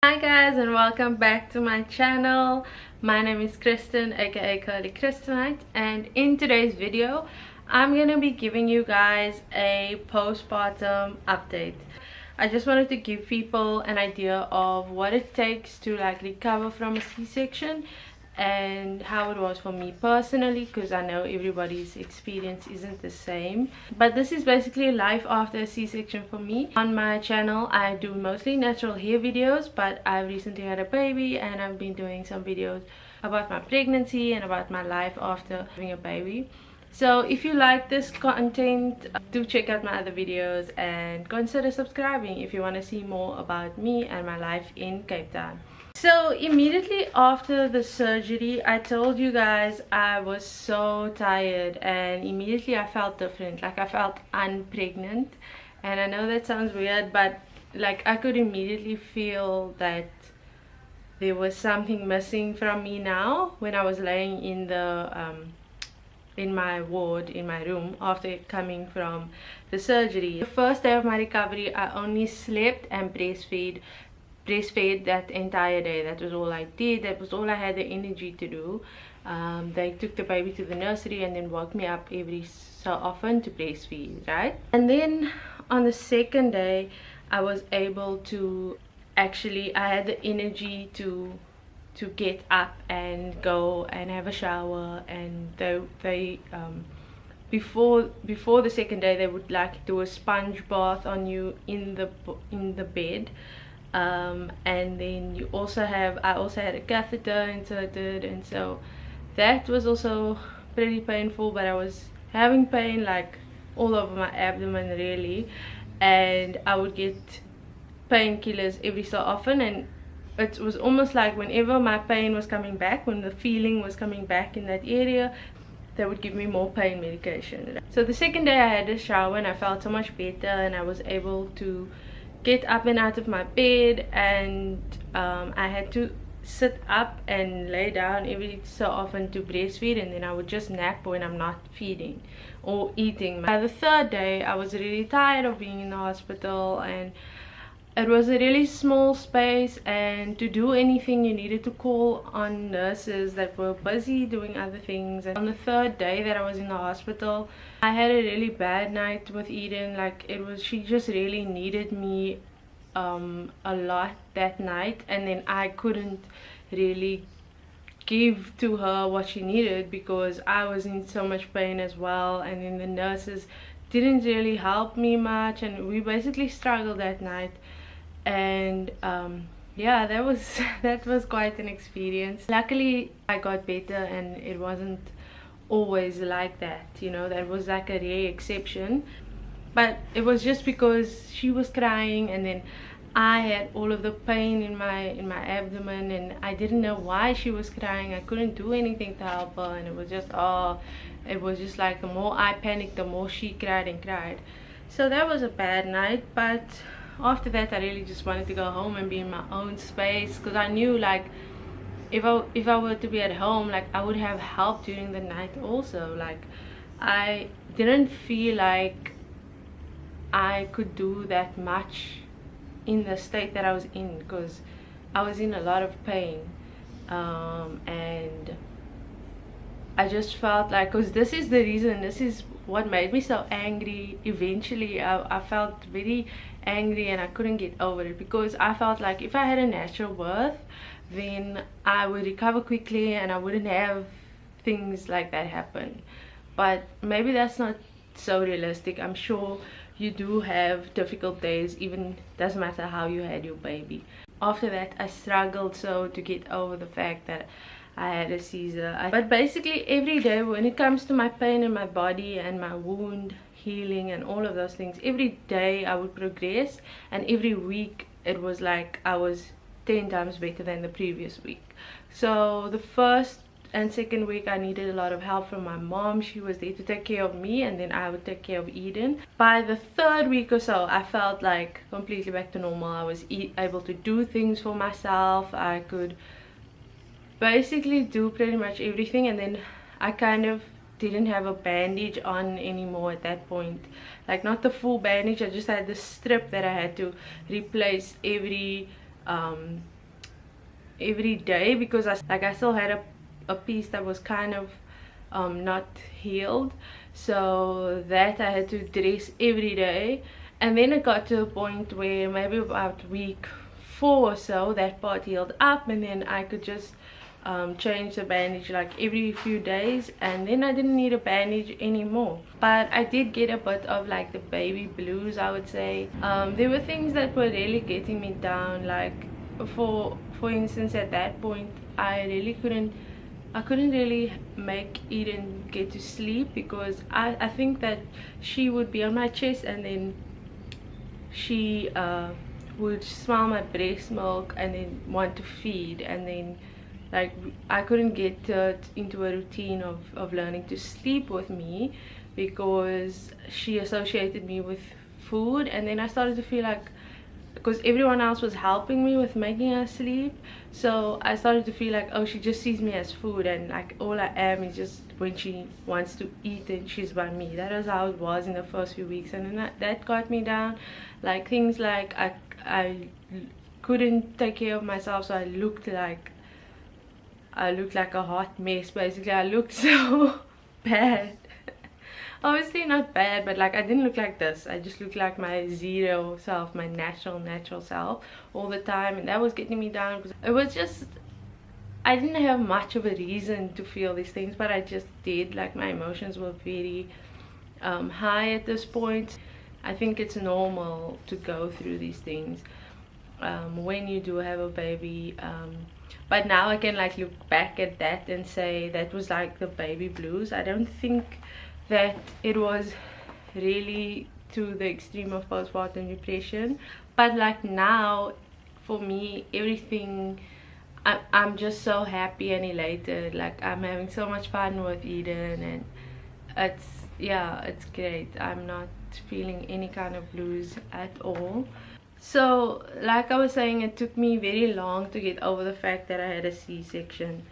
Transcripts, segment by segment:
Hi guys, and welcome back to my channel. My name is Kristen, aka Curly Kristenite, and in today's video I'm gonna be giving you guys a postpartum update. I just wanted to give people an idea of what it takes to recover from a C-section and how it was for me personally, because I know everybody's experience isn't the same. But this is basically life after a C-section for me. On my channel I do mostly natural hair videos, but I recently had a baby and I've been doing some videos about my pregnancy and about my life after having a baby. So if you like this content, do check out my other videos and consider subscribing if you want to see more about me and my life in Cape Town. So immediately after the surgery, I told you guys I was so tired, and immediately I felt different. I felt unpregnant, and I know that sounds weird, but I could immediately feel that there was something missing from me now when I was laying in the in my ward, in my room, after coming from the surgery. The first day of my recovery, I only slept and breastfed that entire day. That was all I did. That was all I had the energy to do. They took the baby to the nursery and then woke me up every so often to breastfeed, right? And then on the second day I was able to I had the energy to get up and go and have a shower, and they before the second day they would do a sponge bath on you in the bed. And then I also had a catheter inserted, and so that was also pretty painful, but I was having pain all over my abdomen really, and I would get painkillers every so often, and it was almost like whenever my pain was coming back, when the feeling was coming back in that area, they would give me more pain medication. So the second day I had a shower and I felt so much better, and I was able to get up and out of my bed, and I had to sit up and lay down every so often to breastfeed, and then I would just nap when I'm not feeding or eating. By the third day I was really tired of being in the hospital, and it was a really small space, and to do anything you needed to call on nurses that were busy doing other things. And on the third day that I was in the hospital, I had a really bad night with Eden. She just really needed me a lot that night, and then I couldn't really give to her what she needed because I was in so much pain as well. And then the nurses didn't really help me much, and we basically struggled that night. And yeah, that was quite an experience. Luckily I got better, and it wasn't always like that, that was like a rare exception. But it was just because she was crying, and then I had all of the pain in my abdomen, and I didn't know why she was crying. I couldn't do anything to help her, and it was just like the more I panicked, the more she cried and cried. So that was a bad night. But after that I really just wanted to go home and be in my own space, because I knew if I were to be at home, I would have help during the night also. I didn't feel like I could do that much in the state that I was in, because I was in a lot of pain, and I just felt because this is what made me so angry. Eventually I felt very angry, and I couldn't get over it, because I felt like if I had a natural birth, then I would recover quickly and I wouldn't have things like that happen. But maybe that's not so realistic. I'm sure you do have difficult days, even doesn't matter how you had your baby. After that I struggled so to get over the fact that I had a Caesar. But basically every day, when it comes to my pain in my body and my wound healing and all of those things, every day I would progress, and every week it was like I was 10 times better than the previous week. So the first and second week I needed a lot of help from my mom. She was there to take care of me, and then I would take care of Eden. By the third week or so I felt completely back to normal. I was able to do things for myself. I could basically do pretty much everything, and then I kind of didn't have a bandage on anymore at that point. Not the full bandage, I just had the strip that I had to replace every every day because I still had a piece that was kind of not healed, so that I had to dress every day. And then it got to a point where maybe about week 4 or so that part healed up, and then I could just change the bandage like every few days, and then I didn't need a bandage anymore. But I did get a bit of like the baby blues, I would say. There were things that were really getting me down, like for instance, at that point I couldn't really make Eden get to sleep, because I think that she would be on my chest and then she would smell my breast milk and then want to feed, and then like I couldn't get into a routine of learning to sleep with me because she associated me with food. And then I started to feel like, because everyone else was helping me with making her sleep, so I started to feel like, oh, she just sees me as food, and like all I am is just when she wants to eat and she's by me. That is how it was in the first few weeks, and then that got me down. Like things like I couldn't take care of myself, so I looked like a hot mess. Basically, I looked so bad. Obviously not bad, but like I didn't look like this. I just looked like my zero self, my natural self all the time, and that was getting me down because it was just, I didn't have much of a reason to feel these things, but I just did. Like my emotions were very high at this point. I think it's normal to go through these things when you do have a baby, but now I can like look back at that and say that was like the baby blues. I don't think that it was really to the extreme of postpartum depression, but like now for me everything, I'm just so happy and elated. Like I'm having so much fun with Eden, and it's great. I'm not feeling any kind of blues at all. So like I was saying, it took me very long to get over the fact that I had a C-section,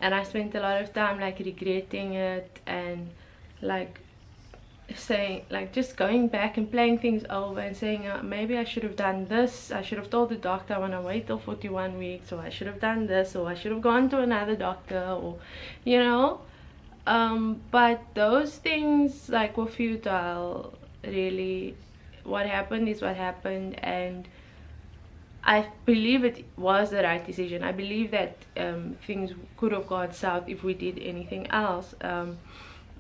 and I spent a lot of time like regretting it, and like saying, like just going back and playing things over and saying, maybe I should have done this. I should have told the doctor I want to wait till 41 weeks, or I should have done this, or I should have gone to another doctor, or you know. But those things like were futile. Really, what happened is what happened, and I believe it was the right decision. I believe that things could have gone south if we did anything else.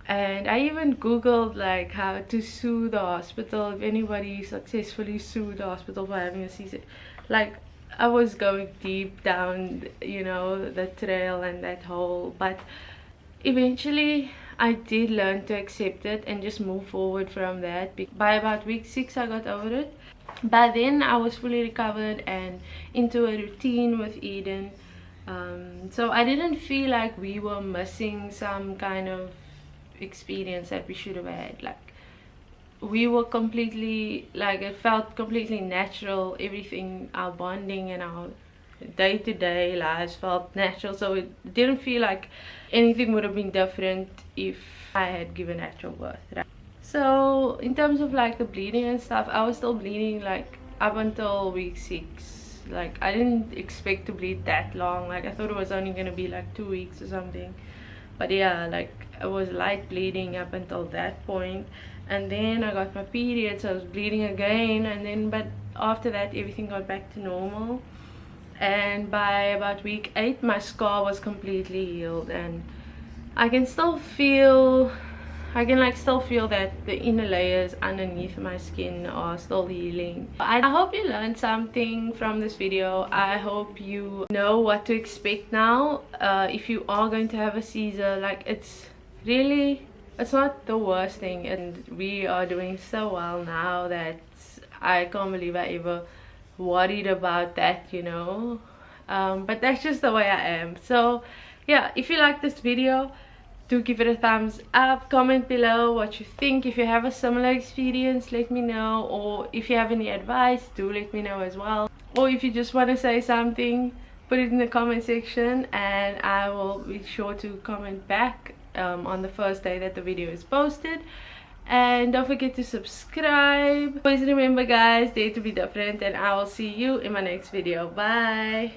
And I even googled like how to sue the hospital, if anybody successfully sued the hospital for having a C-section. Like I was going deep down, you know, the trail and that hole, but eventually I did learn to accept it and just move forward from that. By about week 6 I got over it. By then I was fully recovered and into a routine with Eden, so I didn't feel like we were missing some kind of experience that we should have had. Like we were completely, like it felt completely natural. Everything, our bonding and our day-to-day lives felt natural, so it didn't feel like anything would have been different if I had given natural birth, right? So in terms of like the bleeding and stuff, I was still bleeding like up until week 6. Like I didn't expect to bleed that long. Like I thought it was only gonna be like 2 weeks or something, but yeah, like I was light bleeding up until that point, and then I got my period, so I was bleeding again, and then but after that everything got back to normal. And by about week 8 my scar was completely healed, and I can still feel that the inner layers underneath my skin are still healing. I hope you learned something from this video. I hope you know what to expect now if you are going to have a Caesar. Like it's not the worst thing, and we are doing so well now that I can't believe I ever worried about that, you know. But that's just the way I am. So yeah, if you like this video, do give it a thumbs up. Comment below what you think. If you have a similar experience, let me know, or if you have any advice, do let me know as well. Or if you just want to say something, put it in the comment section and I will be sure to comment back on the first day that the video is posted. And don't forget to subscribe. Always remember guys, dare to be different, and I will see you in my next video. Bye.